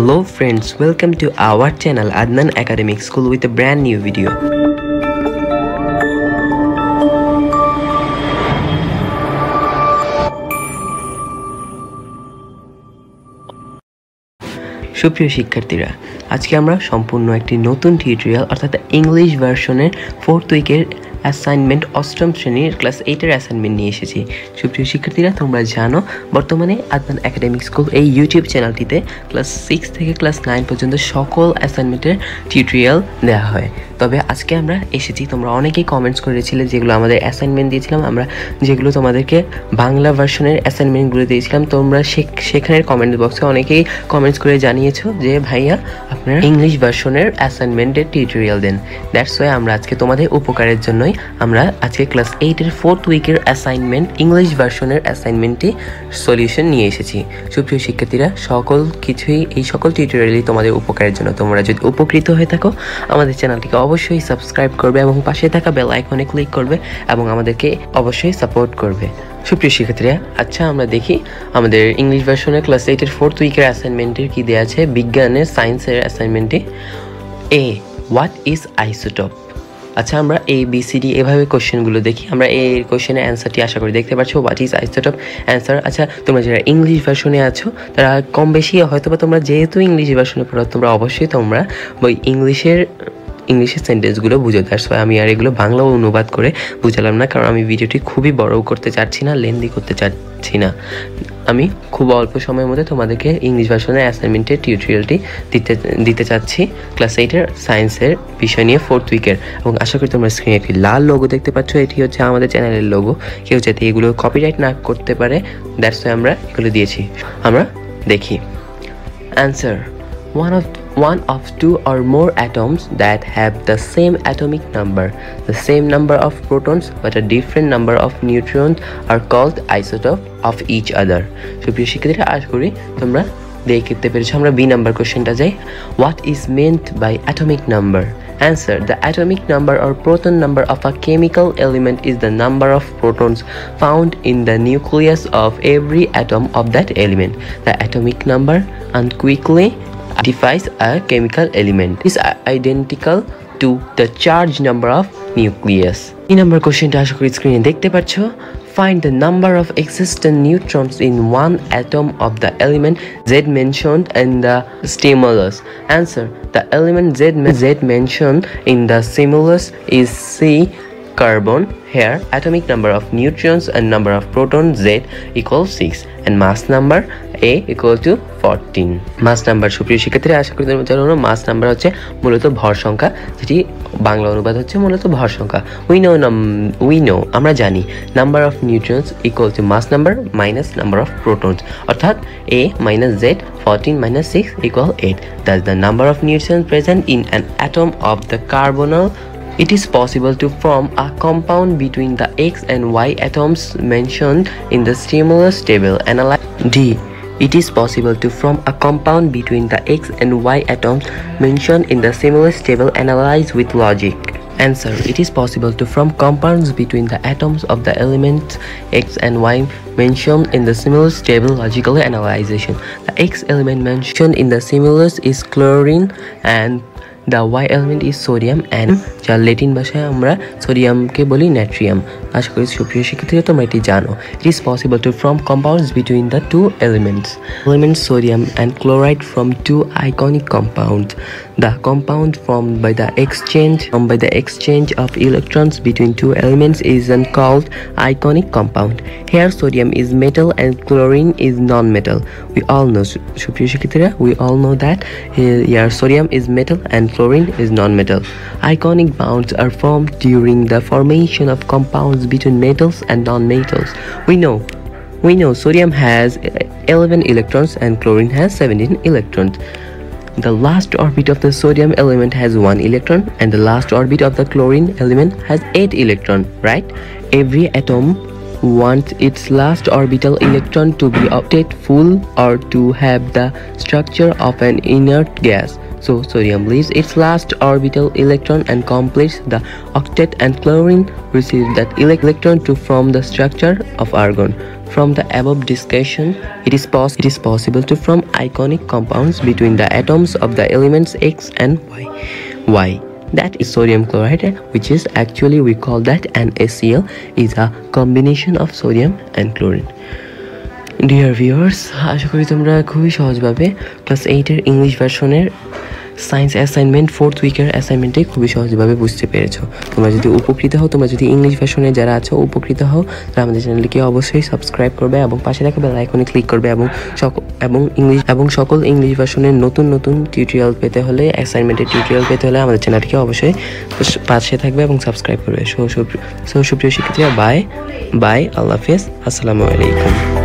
Hello friends, welcome to our channel Adnan Academic School with a brand new video. সুপ্রিয় শিক্ষার্থীরা, আজকে আমরা সম্পূর্ণ একটি নতুন টিউটোরিয়াল অর্থাৎ ইংলিশ ভার্সনের 4th উইকের অ্যাসাইনমেন্ট অষ্টম শ্রেণীর ক্লাস 8-এর অ্যাসাইনমেন্ট নিয়ে এসেছি। সুপ্রিয় শিক্ষার্থীরা, তোমরা জানো বর্তমানে আদনান একাডেমিক স্কুল এই ইউটিউব চ্যানেলটিতে ক্লাস 6 থেকে ক্লাস 9 পর্যন্ত সকল অ্যাসাইনমেন্টের টিউটোরিয়াল দেওয়া হয়। তবে আজকে আমরা এসেছি, তোমরা অনেকেই কমেন্টস করেছিলে যেগুলো আমাদের অ্যাসাইনমেন্ট দিয়েছিলাম, আমরা যেগুলো তোমাদেরকে বাংলা ভার্সনের অ্যাসাইনমেন্টগুলো দিয়েছিলাম, তোমরা সেখানের কমেন্ট বক্সে অনেকেই কমেন্টস করে জানিয়েছো যে ভাইয়া আপনারা ইংলিশ ভার্সনের অ্যাসাইনমেন্টের টিউটোরিয়াল দেন। দ্যাটস ওয়াই আমরা আজকে তোমাদের উপকারের জন্যই আমরা আজকে ক্লাস 8-এর 4th উইকের অ্যাসাইনমেন্ট ইংলিশ ভার্সনের অ্যাসাইনমেন্টটি সলিউশন নিয়ে এসেছি। সুপ্রিয় শিক্ষার্থীরা, এই সকল টিউটোরিয়ালই তোমাদের উপকারের জন্য। তোমরা যদি উপকৃত হয়ে থাকো আমাদের চ্যানেলটিকে অবশ্যই সাবস্ক্রাইব করবে এবং পাশে থাকা বেল আইকনে ক্লিক করবে এবং আমাদেরকে অবশ্যই সাপোর্ট করবে। সুপ্রিয় শিক্ষার্থীরা, আচ্ছা আমরা দেখি আমাদের ইংলিশ ভার্সনের ক্লাস 8-এর 4th উইকের অ্যাসাইনমেন্টের কি দেওয়া আছে। বিজ্ঞানের সায়েন্সের অ্যাসাইনমেন্টে হোয়াট ইজ আইসোটোপ। আচ্ছা, আমরা ABCD এভাবে কোশ্চেনগুলো দেখি। আমরা এই কোশ্চেনের অ্যান্সারটি আশা করি দেখতে পাচ্ছ, হোয়াট ইজ আইসোটোপ অ্যান্সার। আচ্ছা, তোমরা যারা ইংলিশ ভার্সনে আছো তারা কম বেশি হয়তো বা তোমরা যেহেতু ইংলিশ ভার্সনে পড়ো, তোমরা অবশ্যই তোমরা ওই ইংলিশের সেন্টেন্সগুলো বুঝো। দ্যাটস ওয়াই আমি আর এগুলো বাংলা অনুবাদ করে বুঝালাম না, কারণ আমি ভিডিওটি খুবই বড় করতে চাচ্ছি না, লেন্দি করতে চাচ্ছি না। আমি খুব অল্প সময়ের মধ্যে তোমাদেরকে ইংলিশ ভার্সনের অ্যাসাইনমেন্টের টিউটোরিয়ালটি দিতে চাচ্ছি ক্লাস 8-এর সায়েন্সের বিষয় নিয়ে 4th উইকের। এবং আশা করি তোমরা স্ক্রিনে একটি লাল লোগো দেখতে পাচ্ছ, এটি হচ্ছে আমাদের চ্যানেলের লোগো। কেউ যাতে এগুলো কপিরাইট না করতে পারে, দ্যাটস ওয়াই আমরা এগুলো দিয়েছি। আমরা দেখি answer. One of two or more atoms that have the same atomic number, the same number of protons but a different number of neutrons are called isotope of each other. সুপ্রিয় শিক্ষার্থীরা, আশা করি তোমরা দেখতে পেরেছো। আমরা B নাম্বার কোশ্চেনটা যাই। What is meant by atomic number? Answer. The atomic number or proton number of a chemical element is the number of protons found in the nucleus of every atom of that element. The atomic number unquickly identifies a chemical element. Is identical to the charge number of nucleus. এই number কোশ্চেনটা আশা করি স্ক্রিনে দেখতে পাচ্ছ। Find the number of existent neutrons in one atom of the element Z mentioned in the stimulus. Answer. The element Z mentioned in the stimulus is C, carbon. Here atomic number of neutrons and number of protons Z equals 6 and mass number A equal to 14. Mass number, সুপ্রিয় শিক্ষার্থীরা, আশা করি তোমরা জানো মাস number হচ্ছে মূলত ভর সংখ্যা, যেটি বাংলা অনুবাদ হচ্ছে মূলত ভর সংখ্যা। উই নো আমরা জানি number of neutrons equal to mass number minus number of protons, অর্থাৎ A minus Z 14 minus 6 equal 8. Thus the number of neutrons present in an atom of the carbonyl. It is possible to form a compound between the X and Y atoms mentioned in the stimulus table. Analyze D. It is possible to form a compound between the X and Y atoms mentioned in the stimulus table. Analyze with logic. Answer. It is possible to form compounds between the atoms of the elements X and Y mentioned in the stimulus table. Logical analyzation. The X element mentioned in the stimulus is chlorine and the Y element is sodium, and যার Latin ভাষায় আমরা সোডিয়ামকে বলি নাট্রিয়াম। আশা করি সুপ্রিয় শিক্ষার্থীরা তোমরা এটি জানো। It is possible to form compounds between the two elements sodium and chloride from two ionic compounds. The compound formed by the exchange of electrons between two elements is then called ionic compound. Here sodium is metal and chlorine is non-metal. We all know, সুপ্রিয় শিক্ষার্থীরা, we all know that here sodium is metal and chlorine is non-metal. Ionic bonds are formed during the formation of compounds between metals and non-metals. We know sodium has 11 electrons and chlorine has 17 electrons. The last orbit of the sodium element has 1 electron and the last orbit of the chlorine element has 8 electrons, right? Every atom wants its last orbital electron to be octet full or to have the structure of an inert gas. So sodium leaves its last orbital electron and completes the octet, and chlorine receives that electron to form the structure of argon. From the above discussion, it is possible to form ionic compounds between the atoms of the elements X and Y. Why? That is sodium chloride, which is actually we call that NaCl, is a combination of sodium and chlorine. Dear viewers, আশা করি তোমরা খুবই সহজভাবে class 8 এর English ভার্সনের science assignment 4th উইকের অ্যাসাইনমেন্টে খুবই সহজভাবে বুঝতে পেরেছো। তোমরা যদি উপকৃত হও, তোমরা যদি ইংলিশ ভার্সনে যারা আছো উপকৃত হও, তাহলে আমাদের চ্যানেলটিকে অবশ্যই সাবস্ক্রাইব করবে এবং পাশে থাকা বেল আইকনে ক্লিক করবে এবং সকল ইংলিশ ভার্সনের নতুন নতুন টিউটোরিয়াল পেতে হলে, অ্যাসাইনমেন্টের টিউটোরিয়াল পেতে হলে আমাদের চ্যানেলটিকে অবশ্যই পাশে থাকবে এবং সাবস্ক্রাইব করবে। সুপ্রিয় শিক্ষার্থীরা, বাই, আল্লাহ হাফেজ, আসসালামু আলাইকুম।